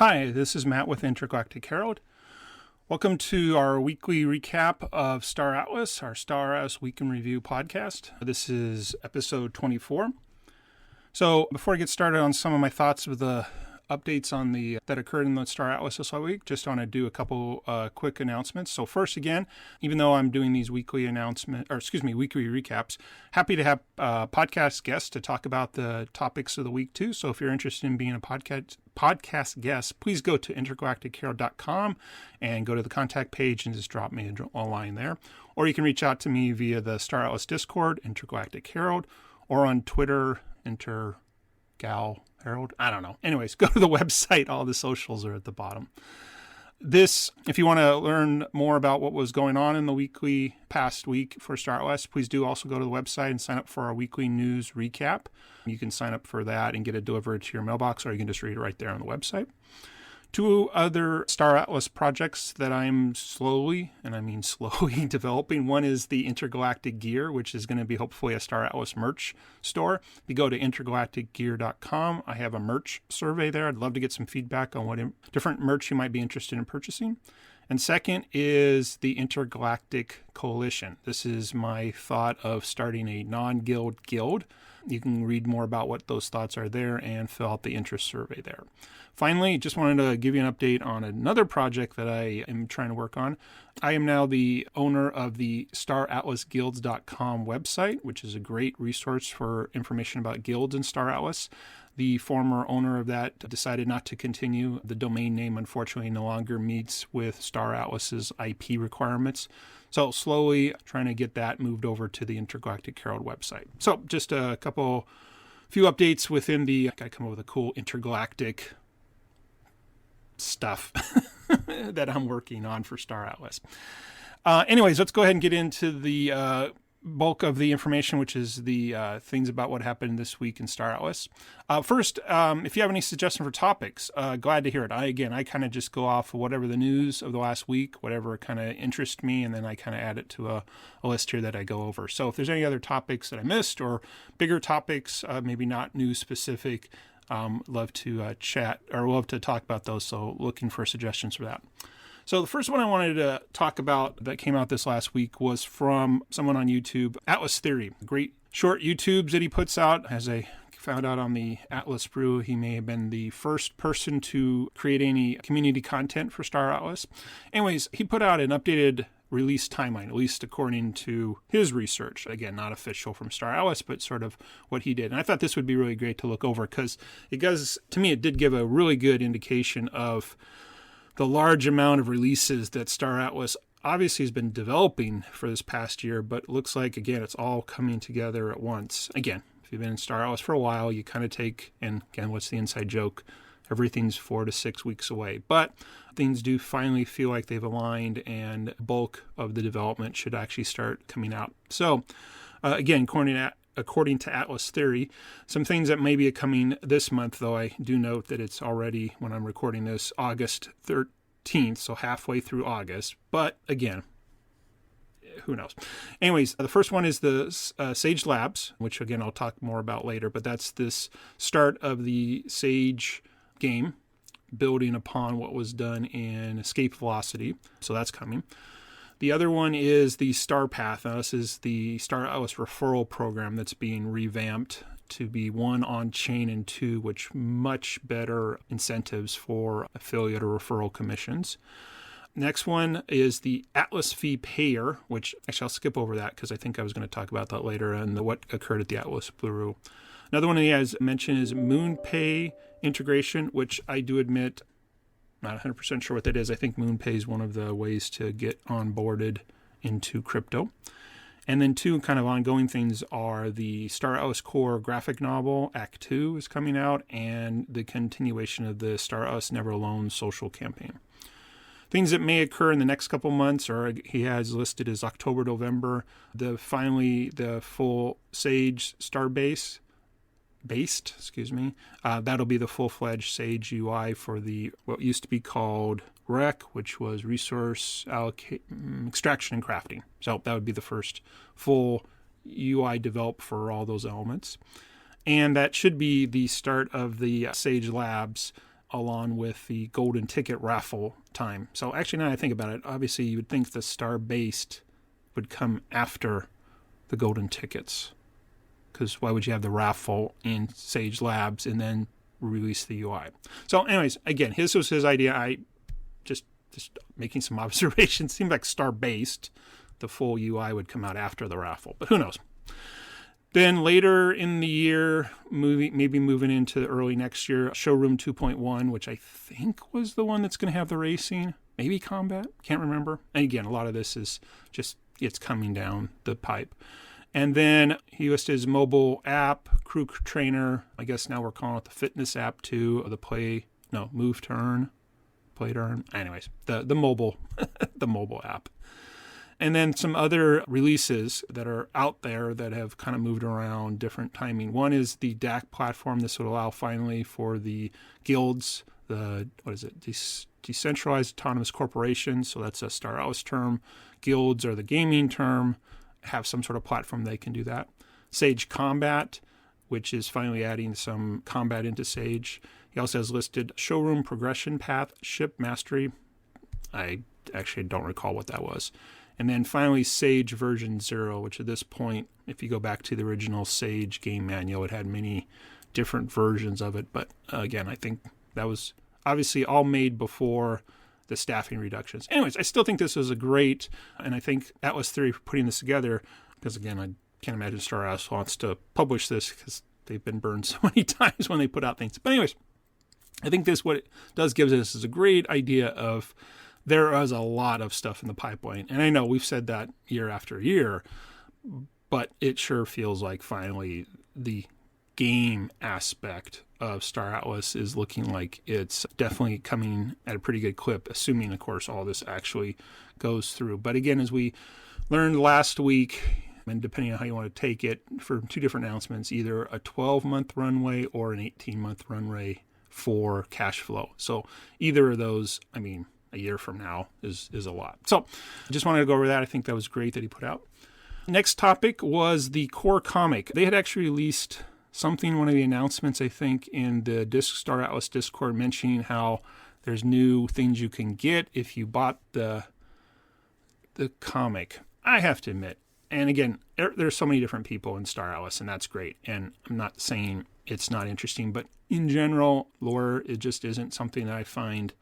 Hi, this is Matt with Intergalactic Herald. Welcome to our weekly recap of Star Atlas, our Star Atlas Week in Review podcast. This is episode 24. So before I get started on some of my thoughts of the updates on that occurred in the Star Atlas this week, just want to do a couple quick announcements. So first, again, even though I'm doing these weekly weekly recaps, happy to have podcast guests to talk about the topics of the week too. So if you're interested in being a podcast guest, please go to intergalacticherald.com and go to the contact page and just drop me a line there. Or you can reach out to me via the Star Atlas Discord, Intergalactic Herald, or on Twitter, Intergal Herald. I don't know. Anyways, go to the website. All the socials are at the bottom. If you want to learn more about what was going on in the past week for Star Atlas, please do also go to the website and sign up for our weekly news recap. You can sign up for that and get it delivered to your mailbox, or you can just read it right there on the website. Two other Star Atlas projects that I'm slowly developing. One is the Intergalactic Gear, which is going to be hopefully a Star Atlas merch store. If you go to intergalacticgear.com, I have a merch survey there. I'd love to get some feedback on what different merch you might be interested in purchasing. And second is the Intergalactic Coalition. This is my thought of starting a non-guild guild. You can read more about what those thoughts are there and fill out the interest survey there. Finally, just wanted to give you an update on another project that I am trying to work on. I am now the owner of the StarAtlasGuilds.com website, which is a great resource for information about guilds in Star Atlas. The former owner of that decided not to continue. The domain name, unfortunately, no longer meets with Star Atlas's IP requirements. So slowly trying to get that moved over to the Intergalactic Herald website. So just a few updates within I gotta come up with a cool intergalactic stuff that I'm working on for Star Atlas. Anyways, let's go ahead and get into the bulk of the information, which is the things about what happened this week in Star Atlas. First, if you have any suggestions for topics, glad to hear it. I kind of just go off of whatever the news of the last week, whatever kind of interests me, and then I kind of add it to a list here that I go over. So if there's any other topics that I missed or bigger topics, maybe not news specific, love to chat or love to talk about those. So looking for suggestions for that. So the first one I wanted to talk about that came out this last week was from someone on YouTube, Atlas Theory. Great short YouTubes that he puts out. As I found out on the Atlas Brew, he may have been the first person to create any community content for Star Atlas. Anyways, he put out an updated release timeline, at least according to his research. Again, not official from Star Atlas, but sort of what he did. And I thought this would be really great to look over because to me, it did give a really good indication of the large amount of releases that Star Atlas obviously has been developing for this past year, but it looks like, again, it's all coming together at once. Again, if you've been in Star Atlas for a while, you kind of and again, what's the inside joke? Everything's 4 to 6 weeks away. But things do finally feel like they've aligned and bulk of the development should actually start coming out. So, again, according to Atlas Theory, some things that may be coming this month, though I do note that it's already, when I'm recording this, August 13th, so halfway through August. But again, who knows? Anyways, the first one is the Sage Labs, which again I'll talk more about later, but that's this start of the Sage game, building upon what was done in Escape Velocity. So that's coming. The other one is the Star Path. Now, this is the Star Atlas referral program that's being revamped to be 1 on-chain and 2, which much better incentives for affiliate or referral commissions. Next one is the Atlas Fee Payer, which actually I'll skip over that because I think I was going to talk about that later and what occurred at the Atlas Blue. Another one he has mentioned is MoonPay integration, which I do admit, not 100% sure what that is. I think MoonPay is one of the ways to get onboarded into crypto. And then 2 kind of ongoing things are the Star Atlas Core graphic novel, Act 2 is coming out, and the continuation of the Star Atlas Never Alone social campaign. Things that may occur in the next couple months, or he has listed as October, November, the full Sage Starbase that'll be the full-fledged Sage UI for what used to be called REC, which was Resource Extraction and Crafting. So that would be the first full UI developed for all those elements. And that should be the start of the Sage Labs along with the golden ticket raffle time. So actually, now that I think about it, obviously you would think the star-based would come after the golden tickets, because why would you have the raffle in Sage Labs and then release the UI? So anyways, again, this was his idea. I just making some observations. Seemed like star-based, the full UI would come out after the raffle, but who knows? Then later in the year, maybe moving into early next year, Showroom 2.1, which I think was the one that's going to have the racing, maybe combat, can't remember. And again, a lot of this is just, it's coming down the pipe. And then he listed his mobile app, Crew Trainer. I guess now we're calling it the fitness app too, or the Move Turn, Play Turn. Anyways, the mobile, the mobile app. And then some other releases that are out there that have kind of moved around different timing. One is the DAC platform. This would allow finally for the guilds, Decentralized Autonomous Corporations. So that's a Star Atlas term. Guilds are the gaming term. Have some sort of platform they can do that. Sage Combat, which is finally adding some combat into Sage. He also has listed Showroom Progression Path, Ship Mastery. I actually don't recall what that was. And then finally, Sage version 0, which at this point, if you go back to the original Sage game manual, it had many different versions of it. But again, I think that was obviously all made before the staffing reductions. Anyways, I still think this was a great, and I think Atlas Theory for putting this together, because again, I can't imagine Star Atlas wants to publish this because they've been burned so many times when they put out things. But anyways, I think what it does give us is a great idea of there is a lot of stuff in the pipeline. And I know we've said that year after year, but it sure feels like finally the game aspect of Star Atlas is looking like it's definitely coming at a pretty good clip, assuming, of course, all this actually goes through. But again, as we learned last week, and depending on how you want to take it, for two different announcements, either a 12-month runway or an 18-month runway for cash flow. So either of those, I mean, a year from now is a lot. So I just wanted to go over that. I think that was great that he put out. Next topic was the core comic. They had actually released something, one of the announcements, I think, in the Star Atlas Discord, mentioning how there's new things you can get if you bought the comic. I have to admit, and again, there's so many different people in Star Atlas, and that's great. And I'm not saying it's not interesting, but in general, lore, it just isn't something that I find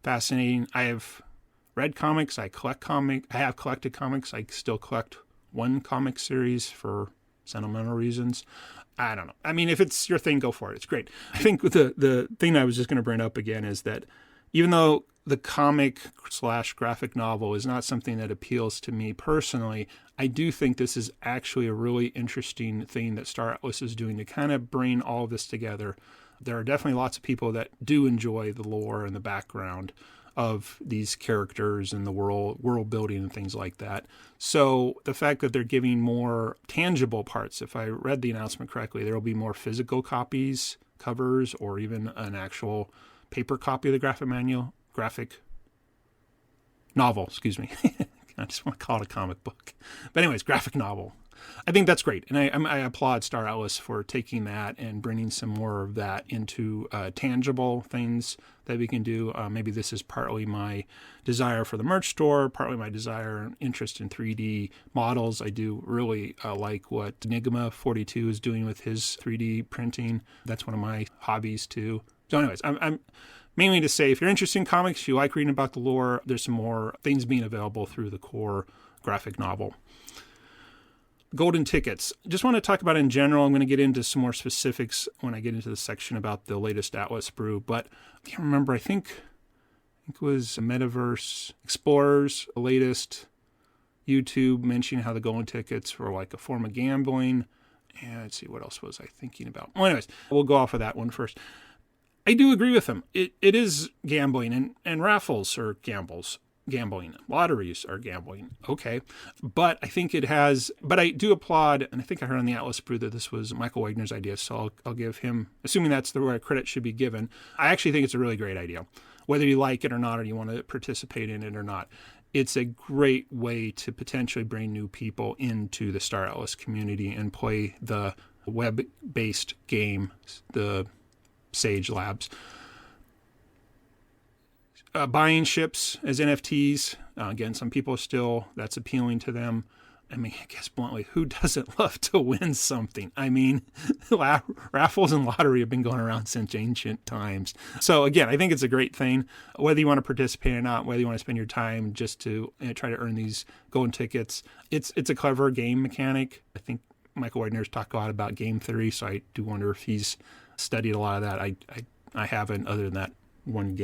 fascinating. I have read comics. I have collected comics. I still collect one comic series for sentimental reasons. I don't know. I mean, if it's your thing, go for it. It's great. I think the thing I was just going to bring up again is that even though the comic/graphic novel is not something that appeals to me personally, I do think this is actually a really interesting thing that Star Atlas is doing to kind of bring all of this together. There are definitely lots of people that do enjoy the lore and the background of these characters and the world building and things like that. So the fact that they're giving more tangible parts, if I read the announcement correctly, there will be more physical copies, covers, or even an actual paper copy of the graphic novel, excuse me. I just want to call it a comic book. But anyways, graphic novel. I think that's great. And I applaud Star Atlas for taking that and bringing some more of that into tangible things that we can do. Maybe this is partly my desire for the merch store, partly my desire and interest in 3D models. I do really like what Enigma 42 is doing with his 3D printing. That's one of my hobbies too. So anyways, I'm mainly to say, if you're interested in comics, you like reading about the lore, there's some more things being available through the core graphic novel. Golden tickets. Just want to talk about it in general. I'm going to get into some more specifics when I get into the section about the latest Atlas brew. But I can't remember. I think it was Metaverse Explorers, the latest YouTube mentioning how the golden tickets were like a form of gambling. And let's see, what else was I thinking about? Well, anyways, we'll go off of that one first. I do agree with him. It is gambling, and raffles are gambling. Lotteries are gambling. Okay. But I think but I do applaud, and I think I heard on the Atlas Brew that this was Michael Wagner's idea, so I'll give him, assuming that's the right credit should be given. I actually think it's a really great idea. Whether you like it or not, or you want to participate in it or not, it's a great way to potentially bring new people into the Star Atlas community and play the web-based game, the Sage Labs. buying ships as NFTs. Again, some people still, that's appealing to them. I mean, I guess bluntly, who doesn't love to win something? I mean, raffles and lottery have been going around since ancient times. So again, I think it's a great thing. Whether you want to participate or not, whether you want to spend your time just to try to earn these golden tickets, it's a clever game mechanic. I think Michael Wagner's talked a lot about game theory, so I do wonder if he's studied a lot of that. I haven't, other than that one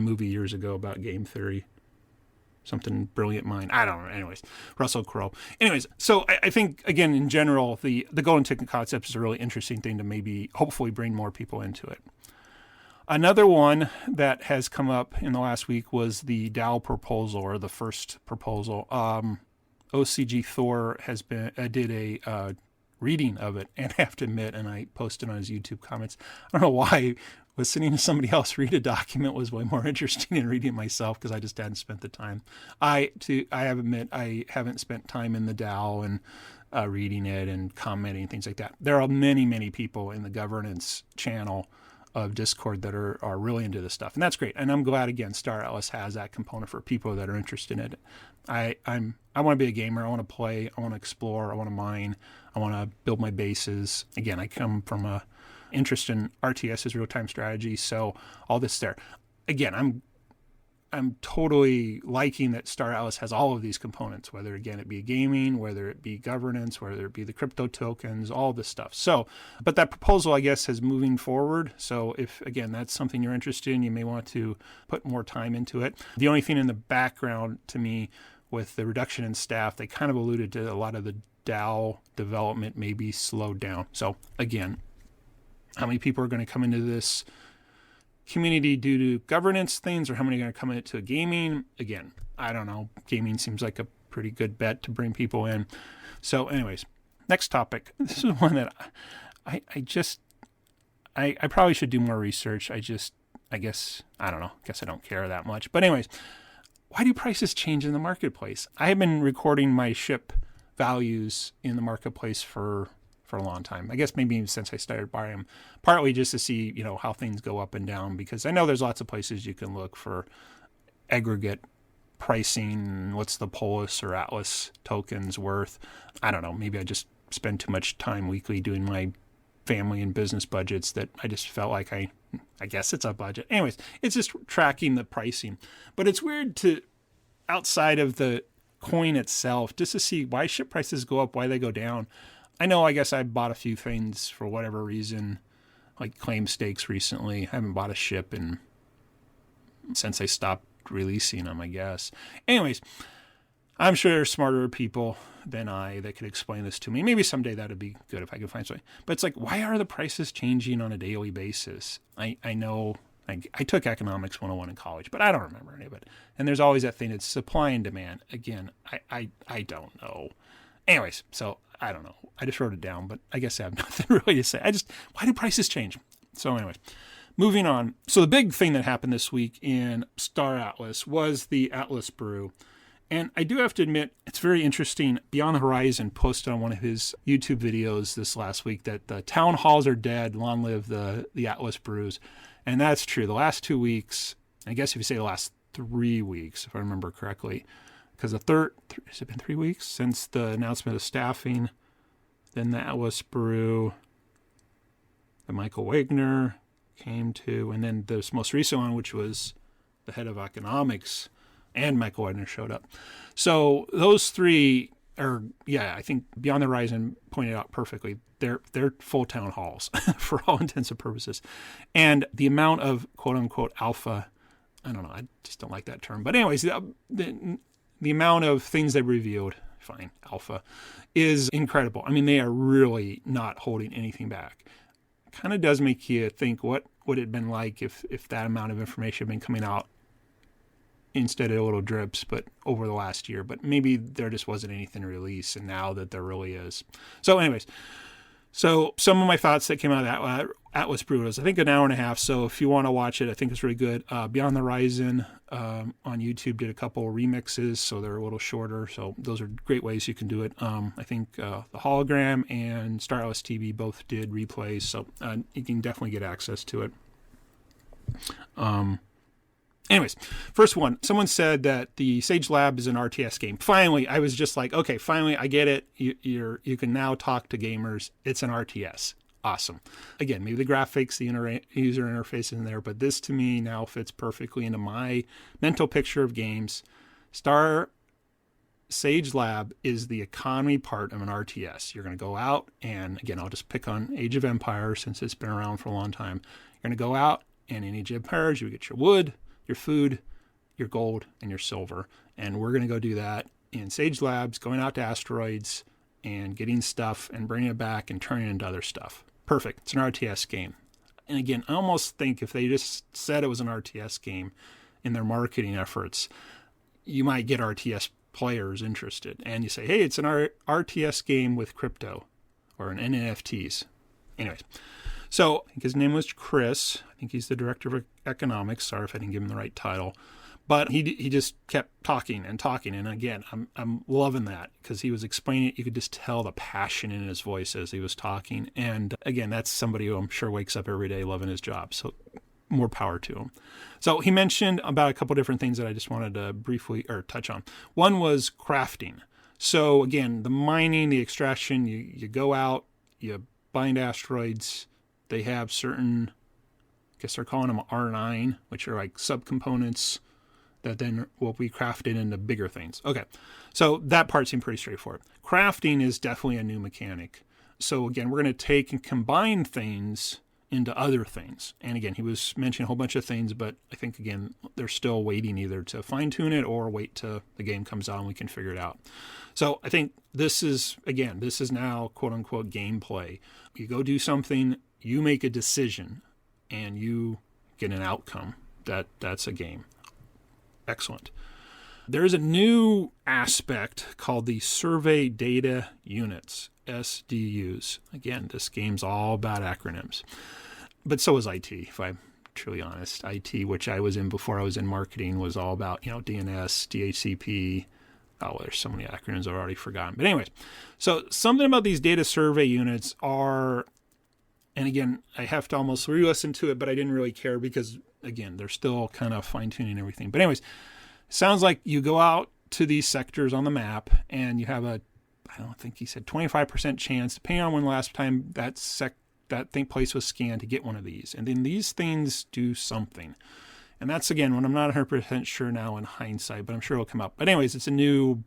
movie years ago about game theory. Something brilliant mind. I don't know. Anyways, Russell Crowe. Anyways, so I think, again, in general, the golden ticket concept is a really interesting thing to maybe hopefully bring more people into it. Another one that has come up in the last week was the DAO proposal, or the first proposal. OCG Thor did a reading of it, and I have to admit, and I posted on his YouTube comments, I don't know why listening to somebody else read a document was way more interesting than reading it myself, because I just hadn't spent the time. I have to admit, I haven't spent time in the DAO and reading it and commenting, things like that. There are many, many people in the governance channel of Discord that are really into this stuff, and that's great. And I'm glad, again, Star Atlas has that component for people that are interested in it. I want to be a gamer. I want to play. I want to explore. I want to mine. I want to build my bases. Again, I come from a interest in RTS as real-time strategy, so all this there. Again, I'm totally liking that Star Atlas has all of these components, whether, again, it be gaming, whether it be governance, whether it be the crypto tokens, all this stuff. So, but that proposal, I guess, is moving forward. So if, again, that's something you're interested in, you may want to put more time into it. The only thing in the background to me with the reduction in staff, they kind of alluded to a lot of the DAO development may be slowed down. So again, how many people are going to come into this community due to governance things, or how many are going to come into gaming? Again, I don't know. Gaming seems like a pretty good bet to bring people in. So anyways, next topic. This is one that I probably should do more research. I guess I don't know. I guess I don't care that much. But anyways, why do prices change in the marketplace? I have been recording my ship values in the marketplace for a long time. I guess maybe even since I started buying them, partly just to see, how things go up and down, because I know there's lots of places you can look for aggregate pricing. What's the Polis or Atlas tokens worth? I don't know. Maybe I just spend too much time weekly doing my family and business budgets that I just felt like I guess it's a budget. Anyways, it's just tracking the pricing. But it's weird to, outside of the coin itself, just to see why ship prices go up, why they go down. I know, I guess I bought a few things for whatever reason, like claim stakes recently. I haven't bought a ship since I stopped releasing them, I guess. Anyways, I'm sure there's smarter people than I that could explain this to me. Maybe someday that would be good if I could find something. But it's like, why are the prices changing on a daily basis? I know I took Economics 101 in college, but I don't remember any of it. And there's always that thing, it's supply and demand. Again, I don't know. Anyways, so I don't know. I just wrote it down, but I guess I have nothing really to say. Why do prices change? So anyways, moving on. So the big thing that happened this week in Star Atlas was the Atlas Brew. And I do have to admit, it's very interesting. Beyond the Horizon posted on one of his YouTube videos this last week that the town halls are dead, long live the Atlas Brews. And that's true. The last 2 weeks, I guess if you say the last 3 weeks, if I remember correctly, because has it been 3 weeks since the announcement of staffing? Then the Atlas Brew, the Michael Wagner came to, and then this most recent one, which was the head of economics, and Michael Wagner showed up. So those three are, I think Beyond the Horizon pointed out perfectly. They're full town halls for all intents and purposes. And the amount of quote unquote alpha, I don't know, I just don't like that term. But anyways, the amount of things they revealed, fine, alpha, is incredible. I mean, they are really not holding anything back. It kind of does make you think, what would it have been like if that amount of information had been coming out instead of little drips, but over the last year. But maybe there just wasn't anything to release, and now that there really is. So anyways, so some of my thoughts that came out of that Atlas Brew was, I think, an hour and a half. So if you want to watch it, I think it's really good. Beyond the Horizon on YouTube did a couple of remixes, so they're a little shorter. So those are great ways you can do it. I think the Hologram and Star Atlas TV both did replays, so you can definitely get access to it. Anyways, first one, someone said that the Sage Lab is an RTS game. Finally, I was just like, okay, finally, I get it. You can now talk to gamers. It's an RTS. Awesome. Again, maybe the graphics, the user interface in there, but this to me now fits perfectly into my mental picture of games. Sage Lab is the economy part of an RTS. You're going to go out and, again, I'll just pick on Age of Empires since it's been around for a long time. You're going to go out and in Age of Empires, you get your wood, your food, your gold, and your silver. And we're going to go do that in Sage Labs, going out to asteroids and getting stuff and bringing it back and turning it into other stuff. Perfect. It's an RTS game. And again, I almost think if they just said it was an RTS game in their marketing efforts, you might get RTS players interested. And you say, hey, it's an RTS game with crypto or an NFTs. Anyways, so I think his name was Chris. I think he's the director of economics. Sorry if I didn't give him the right title. But he just kept talking and talking. And again, I'm loving that because he was explaining it. You could just tell the passion in his voice as he was talking. And again, that's somebody who I'm sure wakes up every day loving his job. So more power to him. So he mentioned about a couple different things that I just wanted to briefly touch on. One was crafting. So again, the mining, the extraction, you go out, you bind asteroids. They have certain, I guess they're calling them R9, which are like subcomponents that then will be crafted into bigger things. Okay, so that part seemed pretty straightforward. Crafting is definitely a new mechanic. So again, we're going to take and combine things into other things. And again, he was mentioning a whole bunch of things, but I think, again, they're still waiting either to fine-tune it or wait till the game comes out and we can figure it out. So I think this is now quote-unquote gameplay. You go do something, you make a decision, and you get an outcome. That's a game. Excellent. There's a new aspect called the Survey Data Units, SDUs. Again, this game's all about acronyms. But so is IT, if I'm truly honest. IT, which I was in before I was in marketing, was all about, DNS, DHCP. Oh, there's so many acronyms I've already forgotten. But anyways, so something about these data survey units are, and again, I have to almost re-listen to it, but I didn't really care because, again, they're still kind of fine-tuning everything. But anyways, sounds like you go out to these sectors on the map and you have I don't think he said 25% chance, depending on when the last time that place was scanned, to get one of these. And then these things do something. And that's, again, when I'm not 100% sure now in hindsight, but I'm sure it'll come up. But anyways, it's a new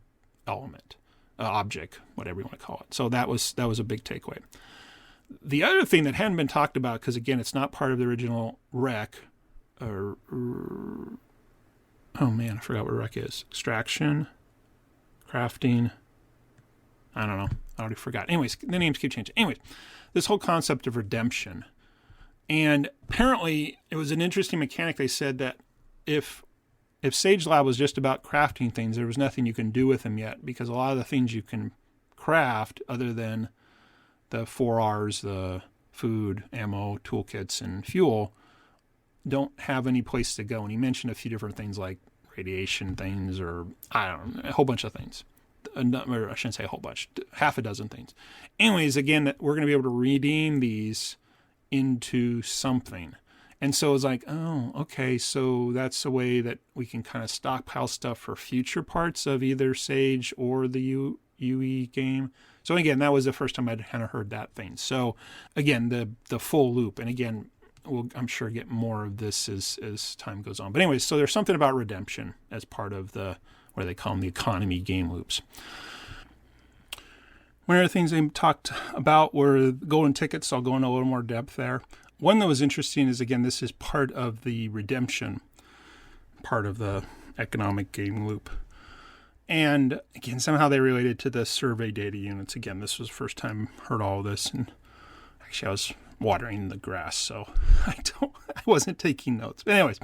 element, object, whatever you want to call it. So that was a big takeaway. The other thing that hadn't been talked about, because, again, it's not part of the original rec, oh man, I forgot what rec is. Extraction, crafting, I don't know. I already forgot. Anyways, the names keep changing. Anyways, this whole concept of redemption. And apparently it was an interesting mechanic. They said that if Sage Lab was just about crafting things, there was nothing you can do with them yet, because a lot of the things you can craft, other than the 4 R's, the food, ammo, toolkits, and fuel, don't have any place to go. And he mentioned a few different things like radiation things, or I don't know, a whole bunch of things. Or I shouldn't say a whole bunch, half a dozen things. Anyways, again, we're going to be able to redeem these into something. And so it's like, oh, okay, so that's a way that we can kind of stockpile stuff for future parts of either Sage or the UE game. So again, that was the first time I'd kind of heard that thing. So again, the full loop. And again, we'll, I'm sure, get more of this as time goes on. But anyways, so there's something about redemption as part of the, what do they call them, the economy game loops. One of the things they talked about were golden tickets. I'll go into a little more depth there. One that was interesting is, again, this is part of the redemption, part of the economic game loop. And again, somehow they related to the survey data units. Again, this was the first time I heard all of this. And actually, I was watering the grass, so I wasn't taking notes. But anyways,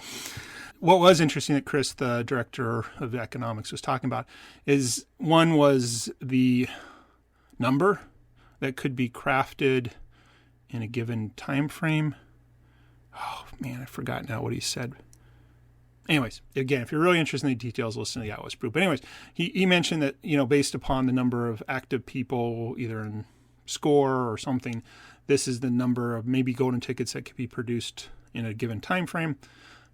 what was interesting that Chris, the director of economics, was talking about is, one was the number that could be crafted in a given time frame. Oh man, I forgot now what he said. Anyways, again, if you're really interested in the details, listen to the Atlas Brew. But anyways, he mentioned that, based upon the number of active people, either in score or something, this is the number of maybe golden tickets that could be produced in a given time frame.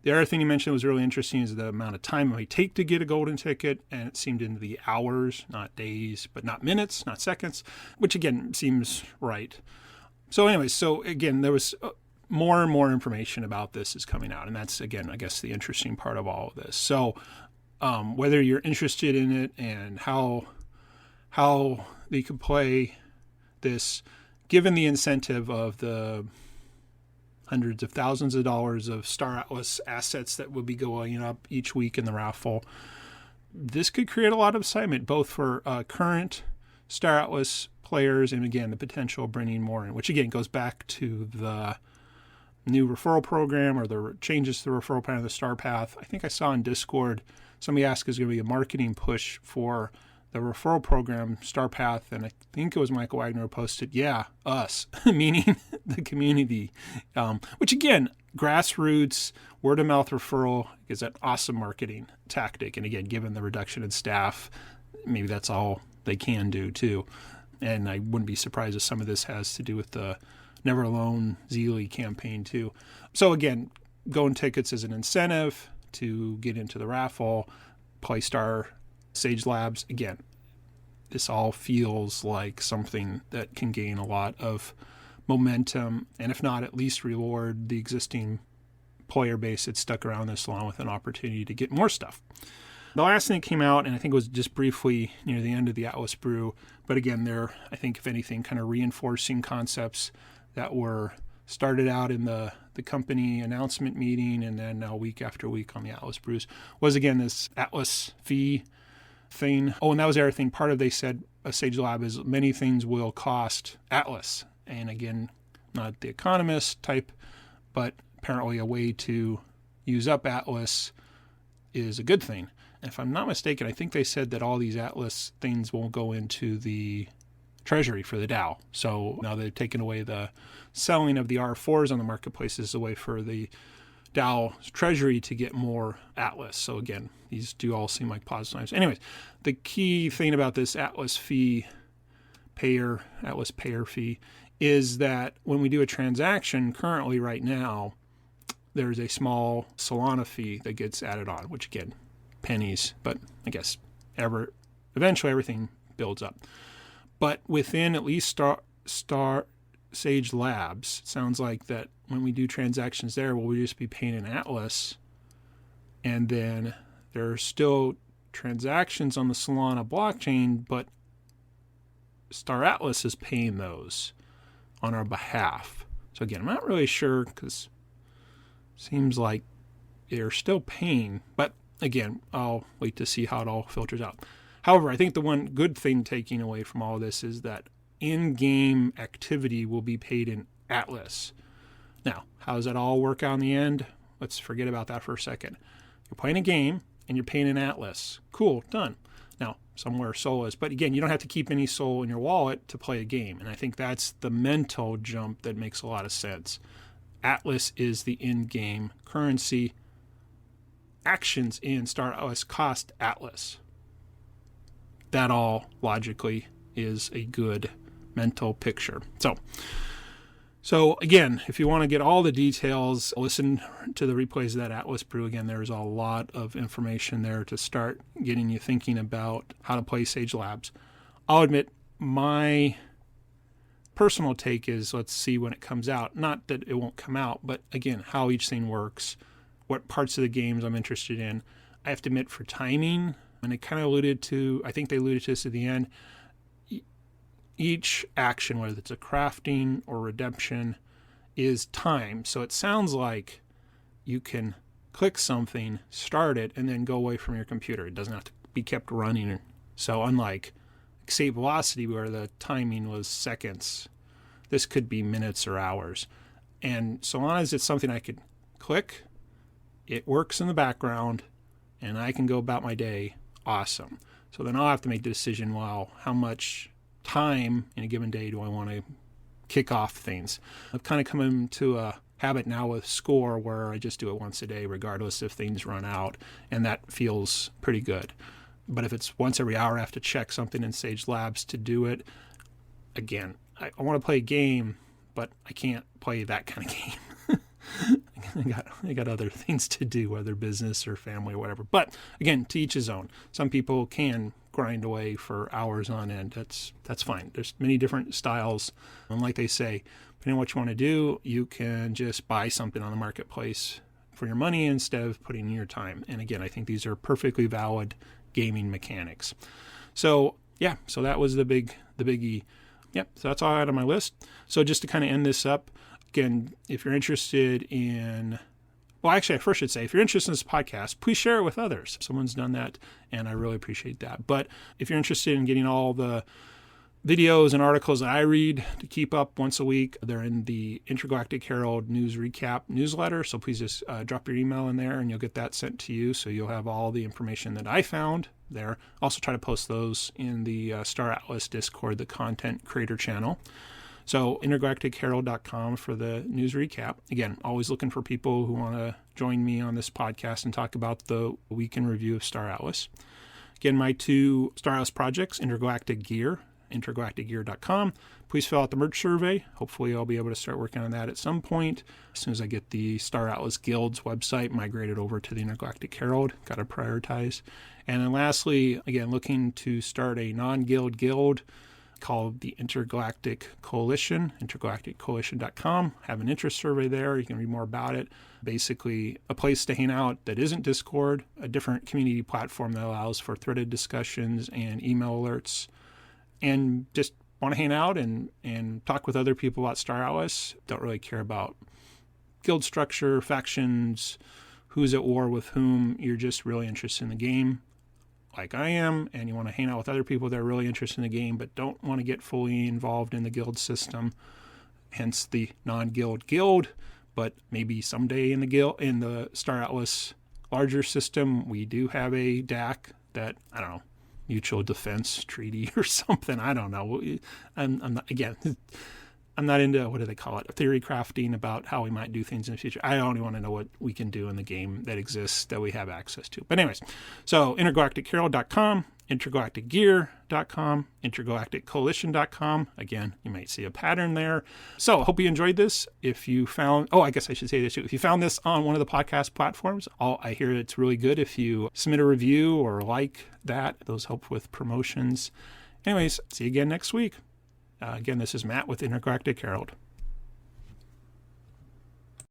The other thing you mentioned was really interesting is the amount of time it might take to get a golden ticket, and it seemed in the hours, not days, but not minutes, not seconds, which again seems right. So anyways, so again, there was more and more information about this is coming out, and that's, again, I guess the interesting part of all of this. So whether you're interested in it and how they could play this, given the incentive of the hundreds of thousands of dollars of Star Atlas assets that will be going up each week in the raffle, this could create a lot of excitement, both for current Star Atlas players and, again, the potential of bringing more in, which, again, goes back to the new referral program or the changes to the referral plan of the Star Path. I think I saw in Discord somebody asked, is going to be a marketing push for the referral program, Star Path, and I think it was Michael Wagner who posted, yeah, us, meaning the community, which, again, grassroots, word-of-mouth referral is an awesome marketing tactic. And, again, given the reduction in staff, maybe that's all they can do, too. And I wouldn't be surprised if some of this has to do with the Never Alone Zealy campaign, too. So, again, golden tickets is an incentive to get into the raffle, play Star Sage Labs. Again, this all feels like something that can gain a lot of momentum, and if not, at least reward the existing player base that stuck around this long with an opportunity to get more stuff. The last thing that came out, and I think it was just briefly near the end of the Atlas Brew, but again, they're, I think, if anything, kind of reinforcing concepts that were started out in the company announcement meeting and then now week after week on the Atlas Brews, was, again, this Atlas fee thing. Oh, and that was the other thing. Part of, they said, a Sage Lab is many things will cost Atlas. And again, not the economist type, but apparently a way to use up Atlas is a good thing. And if I'm not mistaken, I think they said that all these Atlas things will go into the treasury for the DAO. So now they've taken away the selling of the R4s on the marketplace as a way for the DAO treasury to get more Atlas. So again, these do all seem like positive signs. Anyways, the key thing about this Atlas payer fee is that when we do a transaction currently right now, there's a small Solana fee that gets added on, which, again, pennies, but I guess eventually everything builds up. But within at least Star Sage Labs, it sounds like that when we do transactions there, we'll just be paying an Atlas, and then there are still transactions on the Solana blockchain, but Star Atlas is paying those on our behalf. So again, I'm not really sure, because it seems like they're still paying, but again, I'll wait to see how it all filters out. However, I think the one good thing taking away from all of this is that in-game activity will be paid in Atlas. Now, how does that all work out in the end? Let's forget about that for a second. You're playing a game and you're paying in Atlas. Cool, done. Now, somewhere Sol is, but again, you don't have to keep any Sol in your wallet to play a game. And I think that's the mental jump that makes a lot of sense. Atlas is the in-game currency. Actions in Star Atlas cost Atlas. That all logically is a good mental picture. So again, if you want to get all the details, listen to the replays of that Atlas Brew. Again, there's a lot of information there to start getting you thinking about how to play Sage Labs. I'll admit, my personal take is, let's see when it comes out. Not that it won't come out, but again, how each thing works, what parts of the games I'm interested in. I have to admit, for timing, and it kind of alluded to, I think they alluded to this at the end, each action, whether it's a crafting or redemption, is timed. So it sounds like you can click something, start it, and then go away from your computer. It doesn't have to be kept running. So unlike Escape Velocity, where the timing was seconds, this could be minutes or hours. And so long as it's something I could click, it works in the background, and I can go about my day, awesome. So then I'll have to make the decision, well, how much time in a given day do I want to kick off things? I've kind of come into a habit now with Score where I just do it once a day, regardless if things run out, and that feels pretty good. But if it's once every hour I have to check something in Sage Labs to do it, again, I want to play a game, but I can't play that kind of game. they got other things to do, whether business or family or whatever. But again, to each his own. Some people can grind away for hours on end. That's fine. There's many different styles. And like they say, depending on what you want to do, you can just buy something on the marketplace for your money instead of putting in your time. And again, I think these are perfectly valid gaming mechanics. So yeah, so that was the biggie. Yep, so that's all I had on my list. So just to kind of end this up, again, if you're interested in, well, actually, I first should say, if you're interested in this podcast, please share it with others. Someone's done that, and I really appreciate that. But if you're interested in getting all the videos and articles that I read to keep up once a week, they're in the Intergalactic Herald News Recap newsletter. So please just drop your email in there and you'll get that sent to you. So you'll have all the information that I found there. Also try to post those in the Star Atlas Discord, the content creator channel. So intergalacticherald.com for the news recap. Again, always looking for people who want to join me on this podcast and talk about the week in review of Star Atlas. Again, my two Star Atlas projects, Intergalactic Gear, intergalacticgear.com. Please fill out the merge survey. Hopefully I'll be able to start working on that at some point. As soon as I get the Star Atlas Guild's website migrated over to the Intergalactic Herald, got to prioritize. And then lastly, again, looking to start a non-guild guild called the Intergalactic Coalition, intergalacticcoalition.com. Have an interest survey there. You can read more about it. Basically, a place to hang out that isn't Discord, a different community platform that allows for threaded discussions and email alerts, and just want to hang out and talk with other people about Star Atlas. Don't really care about guild structure, factions, who's at war with whom. You're just really interested in the game, like I am, and you want to hang out with other people that are really interested in the game but don't want to get fully involved in the guild system, hence the non-guild guild. But maybe someday in the Star Atlas larger system, we do have a DAC that, I don't know, mutual defense treaty or something. I don't know. I'm not into, what do they call it, theory crafting about how we might do things in the future. I only want to know what we can do in the game that exists that we have access to. But anyways, so intergalacticherald.com, intergalacticgear.com, intergalacticcoalition.com. Again, you might see a pattern there. So I hope you enjoyed this. If you found, I guess I should say this too. If you found this on one of the podcast platforms, I hear it's really good if you submit a review or like that. Those help with promotions. Anyways, see you again next week. Again, this is Matt with Intergalactic Herald.